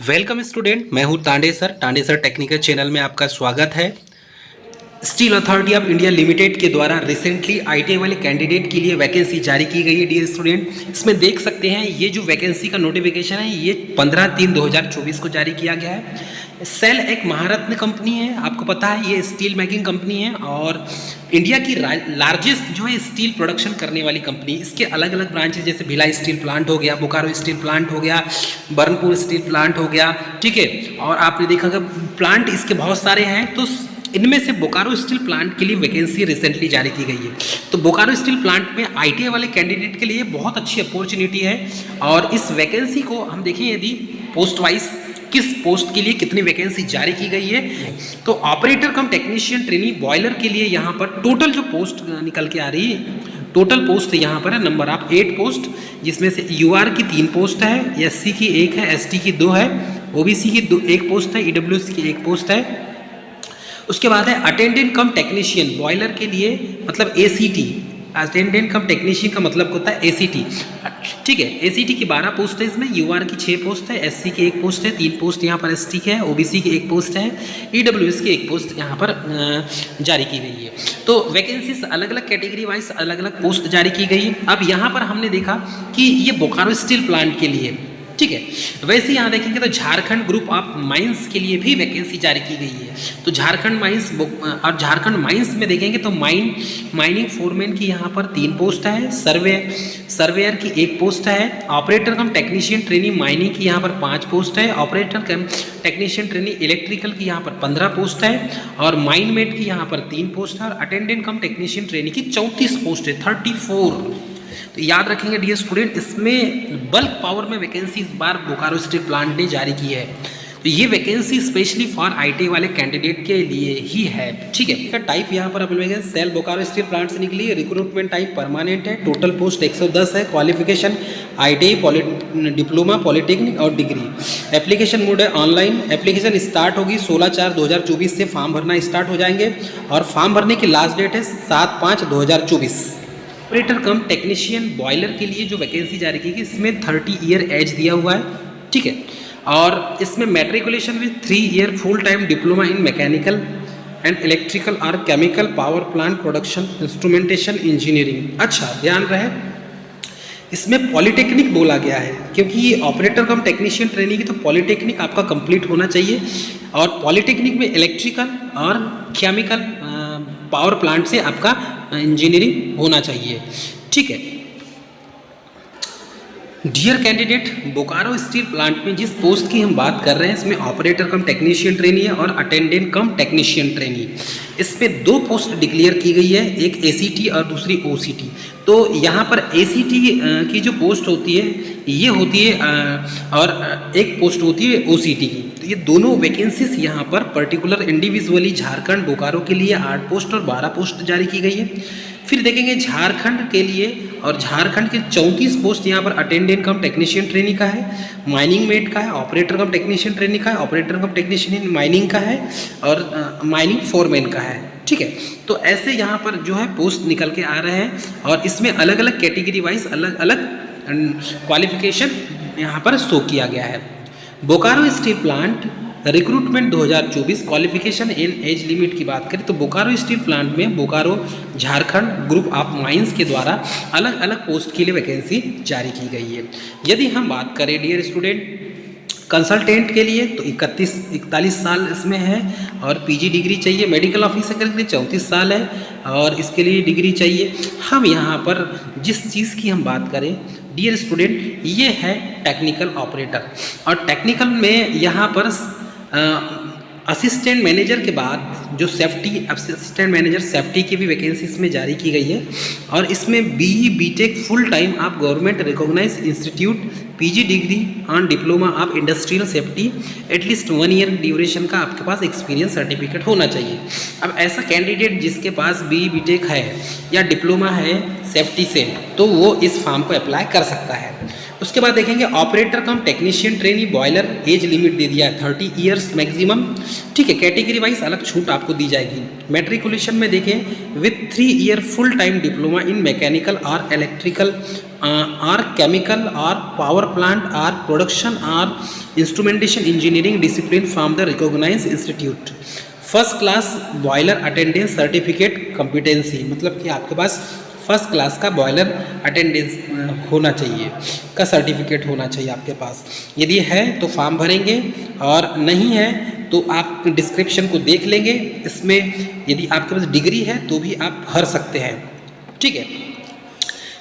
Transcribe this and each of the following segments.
Welcome student, मैं हूं Tande sir technical channel में आपका स्वागत है। Steel authority of India limited के द्वारा रिसेंटली आईटीआई वाले कैंडिडेट के लिए वैकेंसी जारी की गई है। डियर स्टूडेंट, इसमें देख सकते हैं ये जो वैकेंसी का नोटिफिकेशन है ये 15/3/2024 को जारी किया गया है। सेल एक महारत्न कंपनी है, आपको पता है ये स्टील मेकिंग कंपनी है और इंडिया की लार्जेस्ट जो है स्टील प्रोडक्शन करने वाली कंपनी। इसके अलग अलग ब्रांचेज जैसे भिलाई स्टील प्लांट हो गया, बोकारो स्टील प्लांट हो गया, बर्नपुर स्टील प्लांट हो गया, ठीक है। और आपने देखा कि प्लांट इसके बहुत सारे हैं, तो इनमें से बोकारो स्टील प्लांट के लिए वैकेंसी रिसेंटली जारी की गई है। तो बोकारो स्टील प्लांट में आईटीआई वाले कैंडिडेट के लिए बहुत अच्छी अपॉर्चुनिटी है। और इस वैकेंसी को हम देखें यदि पोस्ट वाइज किस पोस्ट के लिए कितनी वैकेंसी जारी की गई है, तो operator cum technician trainee boiler के लिए यहाँ पर टोटल जो पोस्ट निकल के आ रही है, टोटल पोस्ट यहाँ पर है नंबर ऑफ 8 पोस्ट, जिसमें से यूआर की 3 पोस्ट है, एससी की 1 है, एसटी की 2 है, ओबीसी की 1 पोस्ट है, ईडब्ल्यूएस की 1 पोस्ट है। उसके बाद है अटेंडेंट कम टेक्नीशियन बॉयलर के लिए, मतलब एसीटी। अटेंडेंट कम टेक्नीशियन का मतलब होता है एसीटी, ठीक है। एसीटी की 12 पोस्ट है, इसमें यूआर की 6 पोस्ट है, एससी की 1 पोस्ट है, 3 पोस्ट यहाँ पर एसटी के है, ओबीसी की 1 पोस्ट है, ईडब्ल्यूएस की 1 पोस्ट यहाँ पर जारी की गई है। तो वैकेंसीज अलग अलग कैटेगरी वाइज अलग अलग पोस्ट जारी की गई है। अब यहाँ पर हमने देखा कि ये बोकारो स्टील प्लांट के लिए, ठीक है। वैसे यहाँ देखेंगे तो झारखंड ग्रुप ऑफ माइंस के लिए भी वैकेंसी जारी की गई है। तो झारखंड माइंस और झारखंड माइंस में देखेंगे तो माइनिंग फोरमैन की यहाँ पर 3 पोस्ट है, सर्वेयर की 1 पोस्ट है, operator cum technician trainee mining की यहाँ पर 5 पोस्ट है, operator cum technician trainee electrical की यहाँ पर 15 पोस्ट है, और माइन मेट की यहाँ पर 3 पोस्ट है, और अटेंडेंट कम टेक्नीशियन ट्रेनी की 34 पोस्ट है, 34। तो याद रखेंगे डियर स्टूडेंट, इसमें बल्क पावर में वैकेंसी इस बार बोकारो स्टील प्लांट ने जारी की है। तो ये वैकेंसी स्पेशली फॉर आईटी वाले कैंडिडेट के लिए ही है, ठीक है। इसका टाइप यहाँ पर अपन सेल बोकारो स्टील प्लांट से निकली है। रिक्रूटमेंट टाइप परमानेंट है, टोटल पोस्ट 110 है, क्वालिफिकेशन आईटीआई डिप्लोमा पॉलिटेक्निक और डिग्री। एप्लीकेशन मोड है ऑनलाइन, एप्लीकेशन स्टार्ट होगी 16/4/2024 से फॉर्म भरना स्टार्ट हो जाएंगे, और फॉर्म भरने की लास्ट डेट है 7/5/2024। ऑपरेटर कम टेक्नीशियन बॉयलर के लिए जो वैकेंसी जारी की गई, इसमें 30 ईयर एज दिया हुआ है, ठीक है। और इसमें matriculation with 3 year full time diploma in mechanical and electrical और chemical power plant production instrumentation engineering. अच्छा ध्यान रहे, इसमें पॉलिटेक्निक बोला गया है, क्योंकि ये ऑपरेटर कम टेक्नीशियन ट्रेनिंग की, तो पॉलिटेक्निक आपका कंप्लीट होना चाहिए। और पॉलिटेक्निक में इलेक्ट्रिकल और केमिकल पावर प्लांट से आपका इंजीनियरिंग होना चाहिए, ठीक है। Dear candidate, Bokaro steel plant में जिस पोस्ट की हम बात कर रहे हैं, इसमें ऑपरेटर कम टेक्नीशियन ट्रेनी है और अटेंडेंट कम टेक्नीशियन ट्रेनी। इसमें 2 पोस्ट डिक्लेयर की गई है, एक एसीटी और दूसरी ओसीटी। तो यहाँ पर एसीटी की जो पोस्ट होती है ये होती है और एक पोस्ट होती है ओसीटी की। तो ये दोनों वैकेंसीज यहाँ पर पर्टिकुलर इंडिविजुअली झारखंड बोकारो के लिए 8 पोस्ट और 12 पोस्ट जारी की गई है। फिर देखेंगे झारखंड के लिए, और झारखंड के 34 पोस्ट यहाँ पर अटेंडेंट कम टेक्नीशियन ट्रेनिंग का है, माइनिंग मेट का है, ऑपरेटर कम टेक्नीशियन ट्रेनिंग का है, operator cum technician in mining का है, और माइनिंग फोरमैन का है, ठीक है। तो ऐसे यहाँ पर जो है पोस्ट निकल के आ रहे हैं, और इसमें अलग अलग कैटेगरी वाइज अलग अलग क्वालिफिकेशन यहाँ पर शो किया गया है। Bokaro steel plant recruitment 2024 qualification in age limit की बात करें तो बोकारो स्टील प्लांट में Bokaro Jharkhand group of mines के द्वारा अलग अलग पोस्ट के लिए वैकेंसी जारी की गई है। यदि हम बात करें डियर स्टूडेंट कंसल्टेंट के लिए, तो 41 साल इसमें है, और पीजी डिग्री चाहिए। मेडिकल ऑफिसर के लिए 34 साल है, और इसके लिए डिग्री चाहिए। हम यहाँ पर जिस चीज़ की हम बात करें डियर स्टूडेंट, ये है टेक्निकल ऑपरेटर, और टेक्निकल में यहाँ पर असिस्टेंट मैनेजर के बाद जो असिस्टेंट मैनेजर सेफ्टी की भी वैकेंसी इसमें जारी की गई है। और इसमें बीई बीटेक फुल टाइम आप government recognise institute PG degree on diploma of industrial safety at least 1 year duration का आपके पास एक्सपीरियंस सर्टिफिकेट होना चाहिए। अब ऐसा कैंडिडेट जिसके पास बीई बीटेक है या डिप्लोमा है सेफ्टी से, तो वो इस फॉर्म को अप्लाई कर सकता है। उसके बाद देखेंगे operator cum technician trainee boiler age limit दे दिया है 30 ईयर्स मैक्सिमम, ठीक है। कैटेगरी वाइज अलग छूट आपको दी जाएगी। मैट्रिकुलेशन में देखें with 3 year full time diploma in mechanical और इलेक्ट्रिकल और केमिकल और पावर प्लांट और प्रोडक्शन और instrumentation engineering discipline from the recognised institute. First class boiler attendance certificate competency, मतलब कि आपके पास फर्स्ट क्लास का बॉयलर अटेंडेंस होना चाहिए का सर्टिफिकेट होना चाहिए आपके पास। यदि है तो फॉर्म भरेंगे और नहीं है तो आप डिस्क्रिप्शन को देख लेंगे। इसमें यदि आपके पास डिग्री है तो भी आप भर सकते हैं, ठीक है।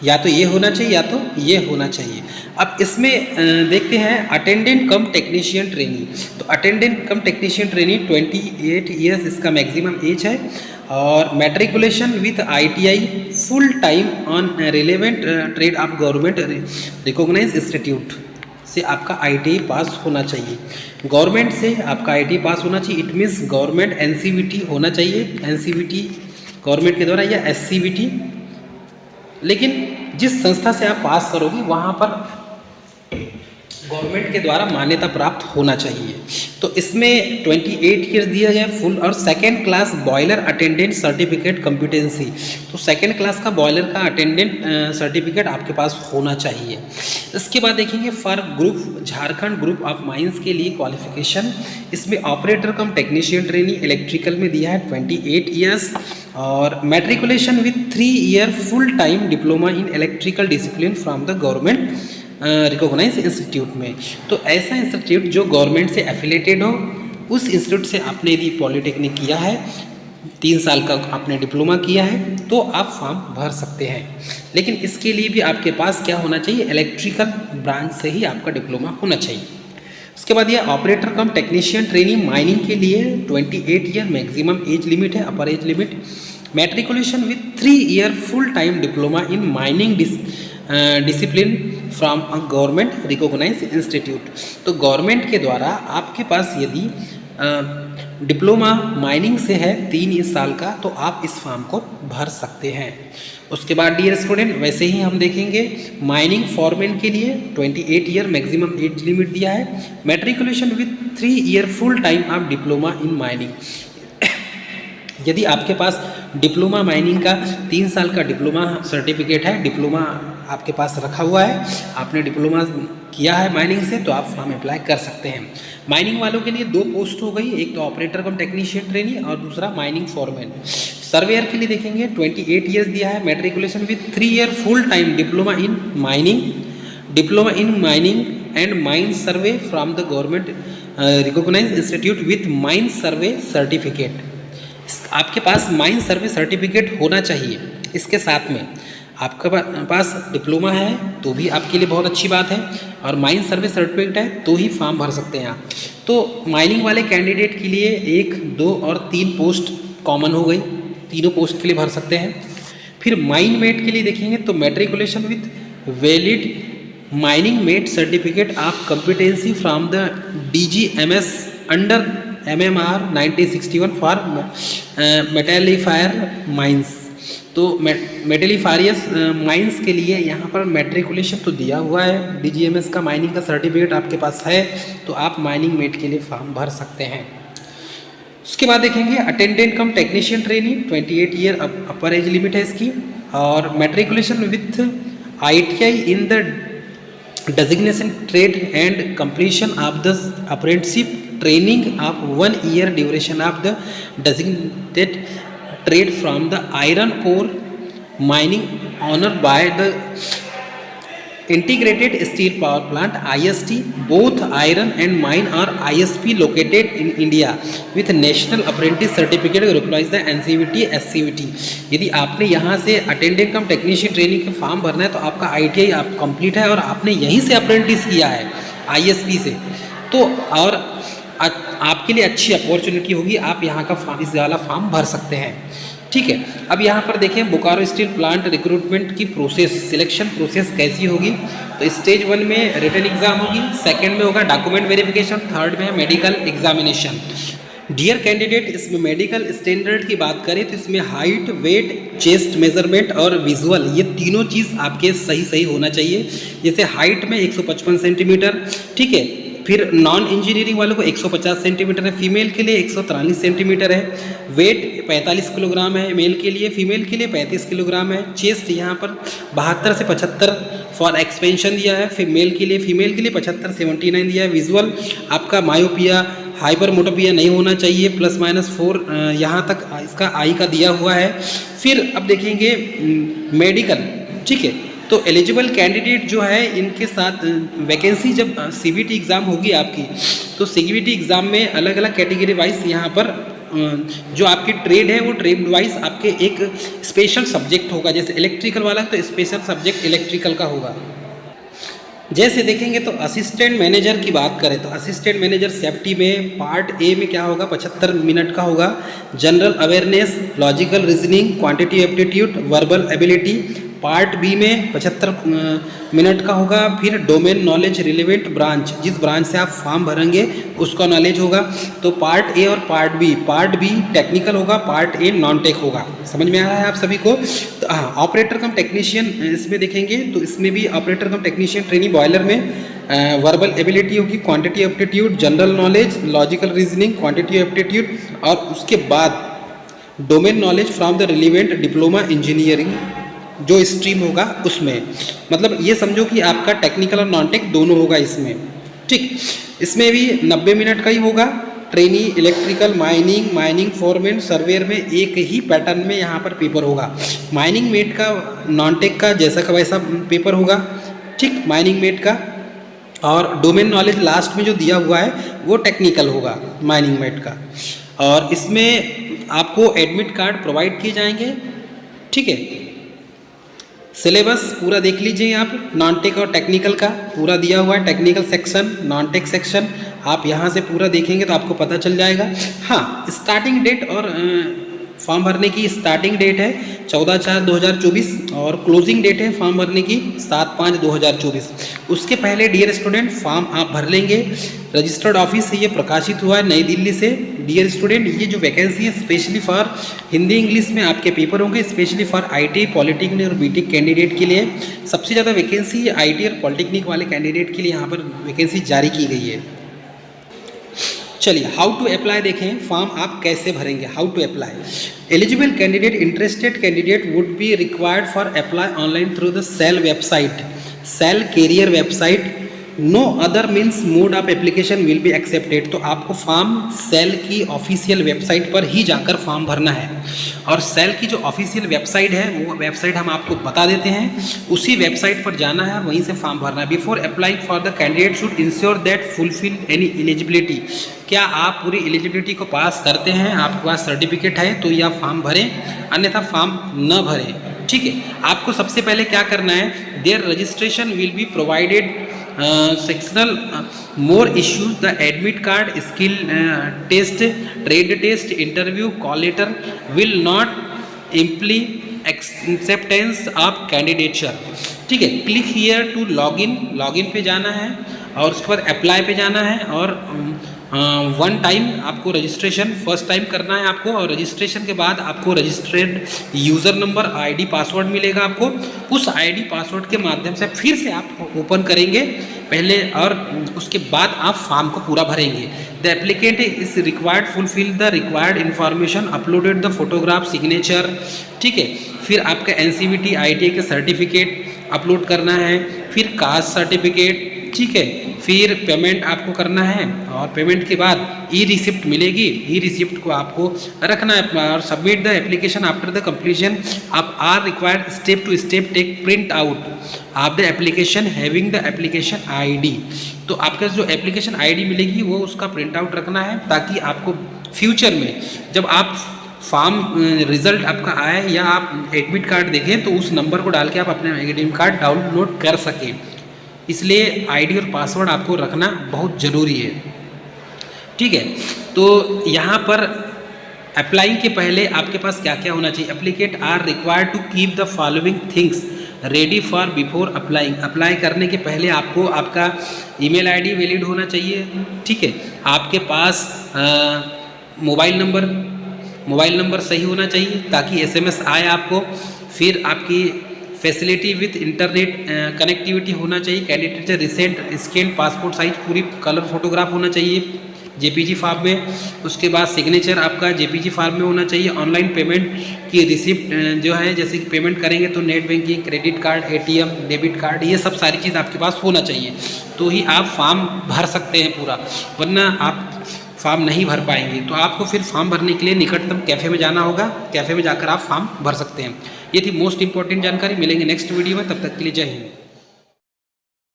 या तो ये होना चाहिए या तो ये होना चाहिए। अब इसमें देखते हैं अटेंडेंट कम टेक्नीशियन ट्रेनी। तो attendant cum technician trainee 28 years इसका मैक्सिमम एज है और matriculation with ITI full time on relevant trade of government recognised institute से आपका ITI पास होना चाहिए। गवर्नमेंट से आपका ITI पास होना चाहिए। इट मीन्स गवर्नमेंट NCVT होना चाहिए, NCVT गवर्नमेंट के द्वारा या SCVT, लेकिन जिस संस्था से आप पास करोगे वहाँ पर गवर्नमेंट के द्वारा मान्यता प्राप्त होना चाहिए। तो इसमें 28 ईयर्स दिया गया फुल और second class boiler attendant certificate competency. तो सेकेंड क्लास का बॉयलर का अटेंडेंट सर्टिफिकेट आपके पास होना चाहिए। इसके बाद देखेंगे for group Jharkhand group of mines के लिए क्वालिफिकेशन। इसमें operator cum technician trainee electrical में दिया है 28 ईयर्स और matriculation with 3 year full time diploma in electrical discipline from the government recognise institute में। तो ऐसा इंस्टीट्यूट जो गवर्नमेंट से एफिलेटेड हो, उस इंस्टीट्यूट से आपने यदि पॉलिटेक्निक किया है, 3 साल का आपने डिप्लोमा किया है, तो आप फॉर्म भर सकते हैं। लेकिन इसके लिए भी आपके पास क्या होना चाहिए, इलेक्ट्रिकल ब्रांच से ही आपका डिप्लोमा होना चाहिए। उसके बाद ये operator cum technician training mining के लिए 28 ईयर मैक्सिमम एज लिमिट है, upper age limit. Matriculation with 3 year full time diploma in mining discipline from a government recognise institute. तो गवर्नमेंट के द्वारा आपके पास यदि डिप्लोमा माइनिंग से है 3 साल का, तो आप इस फॉर्म को भर सकते हैं। उसके बाद डियर स्टूडेंट, वैसे ही हम देखेंगे माइनिंग फॉरमैन के लिए 28 ईयर मैक्सिमम एज लिमिट दिया है। Matriculation with 3 year full time of diploma in mining. यदि आपके पास डिप्लोमा माइनिंग का 3 साल का डिप्लोमा सर्टिफिकेट है, डिप्लोमा आपके पास रखा हुआ है, आपने डिप्लोमा किया है माइनिंग से, तो आप फॉर्म अप्लाई कर सकते हैं। माइनिंग वालों के लिए 2 पोस्ट हो गई, एक तो ऑपरेटर कम टेक्नीशियन ट्रेनी और दूसरा माइनिंग फॉरमैन। सर्वेयर के लिए देखेंगे 28 ईयर्स दिया है, matriculation with 3 year full time diploma in mining and mine survey from the government recognised institute with mine survey certificate. आपके पास माइन सर्वे सर्टिफिकेट होना चाहिए। इसके साथ में आपके पास डिप्लोमा है तो भी आपके लिए बहुत अच्छी बात है, और माइन सर्वे सर्टिफिकेट है तो ही फॉर्म भर सकते हैं आप। तो माइनिंग वाले कैंडिडेट के लिए 1, 2 और 3 पोस्ट कॉमन हो गई, तीनों पोस्ट के लिए भर सकते हैं। फिर माइन मेट के लिए देखेंगे तो matriculation with valid mining mate certificate of competency from the DGMS under MMR 1961 for metalliferous mines. तो मेटेलिफारियस माइंस के लिए यहाँ पर मैट्रिकुलेशन तो दिया हुआ है, DGMS का माइनिंग का सर्टिफिकेट आपके पास है, तो आप माइनिंग मेट के लिए फॉर्म भर सकते हैं। उसके बाद देखेंगे attendant cum technician training 28 year अपर एज लिमिट है इसकी, और matriculation with ITI in the designation trade and completion of the apprenticeship training of 1 year duration of the designated trade from the iron ore mining owner by the integrated steel power plant IST. Both iron and mine are ISP located in India with national apprentice certificate recognized the NCVT SCVT। यदि आपने यहाँ से attendant cum technician training का form भरना है तो आपका ITI आप कंप्लीट है और आपने यहीं से अप्रेंटिस किया है ISP से, तो और आपके लिए अच्छी अपॉर्चुनिटी होगी, आप यहाँ का इस वाला फॉर्म भर सकते हैं। ठीक है, अब यहाँ पर देखें बोकारो स्टील प्लांट रिक्रूटमेंट की प्रोसेस, सिलेक्शन प्रोसेस कैसी होगी। तो स्टेज 1 में रिटन एग्जाम होगी, सेकंड में होगा डॉक्यूमेंट वेरिफिकेशन, थर्ड में है मेडिकल एग्जामिनेशन। डियर कैंडिडेट, इसमें मेडिकल स्टैंडर्ड की बात करें तो इसमें हाइट, वेट, चेस्ट मेजरमेंट और विजुअल, ये तीनों चीज़ आपके सही होना चाहिए। जैसे हाइट में 155 सेंटीमीटर, ठीक है। फिर नॉन इंजीनियरिंग वालों को 150 सेंटीमीटर है, फीमेल के लिए 143 सेंटीमीटर है। वेट 45 किलोग्राम है मेल के लिए, फीमेल के लिए 35 किलोग्राम है। चेस्ट यहाँ पर 72 से 75 फॉर एक्सपेंशन दिया है, फीमेल के लिए 75 79 दिया है। विजुअल आपका मायोपिया, हाइपरमोटोपिया नहीं होना चाहिए, +-4 यहाँ तक इसका आई का दिया हुआ है। फिर अब देखेंगे मेडिकल, ठीक है। तो एलिजिबल कैंडिडेट जो है इनके साथ वैकेंसी जब CBT एग्ज़ाम होगी आपकी, तो CBT एग्ज़ाम में अलग अलग कैटेगरी वाइज यहाँ पर जो आपकी ट्रेड है वो ट्रेड वाइज आपके एक स्पेशल सब्जेक्ट होगा। जैसे इलेक्ट्रिकल वाला तो स्पेशल सब्जेक्ट इलेक्ट्रिकल का होगा। जैसे देखेंगे तो असिस्टेंट मैनेजर की बात करें तो असिस्टेंट मैनेजर सेफ्टी में पार्ट ए में क्या होगा, 75 मिनट का होगा। General awareness, logical reasoning, quantity aptitude, verbal ability. Part B में 75 मिनट का होगा। फिर डोमेन नॉलेज रिलेवेंट ब्रांच, जिस ब्रांच से आप फॉर्म भरेंगे उसका नॉलेज होगा। तो पार्ट ए और पार्ट बी टेक्निकल होगा, पार्ट ए नॉन टेक होगा। समझ में आ रहा है आप सभी को? तो हाँ, ऑपरेटर कम टेक्नीशियन इसमें देखेंगे तो इसमें भी operator cum technician training boiler में वर्बल एबिलिटी होगी, quantity aptitude, general knowledge, logical reasoning, quantity aptitude और उसके बाद domain knowledge from the relevant diploma engineering जो स्ट्रीम होगा उसमें। मतलब ये समझो कि आपका टेक्निकल और नॉन टेक दोनों होगा इसमें, ठीक। इसमें भी 90 मिनट का ही होगा। Trainee, electrical, mining foreman, surveyor में एक ही पैटर्न में यहाँ पर पेपर होगा। माइनिंग मेट का नॉन टेक का जैसा का वैसा पेपर होगा, ठीक, माइनिंग मेट का। और डोमेन नॉलेज लास्ट में जो दिया हुआ है वो टेक्निकल होगा माइनिंग मेट का। और इसमें आपको एडमिट कार्ड प्रोवाइड किए जाएंगे, ठीक है। सिलेबस पूरा देख लीजिए आप, नॉन टेक और टेक्निकल का पूरा दिया हुआ है। Technical section, non tech section आप यहाँ से पूरा देखेंगे तो आपको पता चल जाएगा। हाँ, स्टार्टिंग डेट और फॉर्म भरने की स्टार्टिंग डेट है 14/4/2024 और क्लोजिंग डेट है फॉर्म भरने की 7/5/2024। उसके पहले डियर स्टूडेंट फॉर्म आप भर लेंगे। रजिस्टर्ड ऑफिस से ये प्रकाशित हुआ है नई दिल्ली से। डियर स्टूडेंट, ये जो वैकेंसी है स्पेशली फॉर हिंदी इंग्लिश में आपके पेपर होंगे, स्पेशली फॉर IT, पॉलिटेक्निक और BTech कैंडिडेट के लिए। सबसे ज़्यादा वैकेंसी IT और पॉलिटेक्निक वाले कैंडिडेट के लिए यहाँ पर वैकेंसी जारी की गई है। चलिए, हाउ टू अप्लाई देखें, फॉर्म आप कैसे भरेंगे, how to apply. Eligible candidate, interested candidate would be required for apply online through the SAIL website, SAIL career website. No other means mode of application will be accepted. तो आपको form SAIL की official website पर ही जाकर form भरना है। और cell की जो ऑफिशियल वेबसाइट है वो वेबसाइट हम आपको बता देते हैं, उसी वेबसाइट पर जाना है और वहीं से फॉर्म भरना है। Before applying for the candidate should ensure that fulfil any eligibility. क्या आप पूरी एलिजिबिलिटी को पास करते हैं, आपके पास सर्टिफिकेट है तो यह फॉर्म भरें, अन्यथा फॉर्म न भरें, ठीक है। आपको सबसे पहले क्या करना है, there registration will be provided sectional more issues the admit card, skill test, trade test, interview, call letter will not imply acceptance of candidature, ठीक है। क्लिक हियर टू लॉगिन पे जाना है और उसके बाद अप्लाई पे जाना है। और वन टाइम आपको रजिस्ट्रेशन फर्स्ट टाइम करना है आपको, और रजिस्ट्रेशन के बाद आपको registered user number, ID password मिलेगा आपको। उस ID पासवर्ड के माध्यम से फिर से आप ओपन करेंगे पहले और उसके बाद आप फॉर्म को पूरा भरेंगे। The applicant is required fulfil the required information, uploaded the photograph, signature, ठीक है। फिर आपका NCVT ITI के सर्टिफिकेट अपलोड करना है, फिर कास्ट सर्टिफिकेट, ठीक है। फिर पेमेंट आपको करना है और पेमेंट के बाद रिसिप्ट मिलेगी, रिसिप्ट को आपको रखना है और submit the application after the completion. आप are required step to step take print out of the application having the application ID। तो आपका जो एप्लीकेशन ID मिलेगी वो उसका प्रिंट आउट रखना है, ताकि आपको फ्यूचर में जब आप फॉर्म रिजल्ट आपका आए या आप एडमिट कार्ड देखें तो उस नंबर को डाल के आप अपने एडमिट कार्ड डाउनलोड कर सकें। इसलिए ID और पासवर्ड आपको रखना बहुत ज़रूरी है, ठीक है। तो यहाँ पर अप्लाइंग के पहले आपके पास क्या क्या होना चाहिए, applicant are required to keep the following things ready for before applying. Apply करने के पहले आपको आपका ईमेल ID वैलिड होना चाहिए, ठीक है। आपके पास मोबाइल नंबर सही होना चाहिए ताकि एसएमएस आए आपको। फिर आपकी फैसिलिटी विथ इंटरनेट कनेक्टिविटी होना चाहिए। कैंडिडेट से रिसेंट स्कैन पासपोर्ट साइज पूरी कलर फोटोग्राफ होना चाहिए जेपीजी फॉर्म में। उसके बाद सिग्नेचर आपका जेपीजी फॉर्म में होना चाहिए। ऑनलाइन पेमेंट की रिसिप्ट जो है, जैसे कि पेमेंट करेंगे तो net banking, credit card, ATM, debit card, ये सब सारी चीज़ आपके पास होना चाहिए, तो ही आप फॉर्म भर सकते हैं पूरा, वरना आप फॉर्म नहीं भर पाएंगे। तो आपको फिर फॉर्म भरने के लिए निकटतम कैफ़े में जाना होगा, कैफ़े में जाकर आप फॉर्म भर सकते हैं। ये थी मोस्ट इंपॉर्टेंट जानकारी। मिलेंगे नेक्स्ट वीडियो में, तब तक के लिए जय हिंद।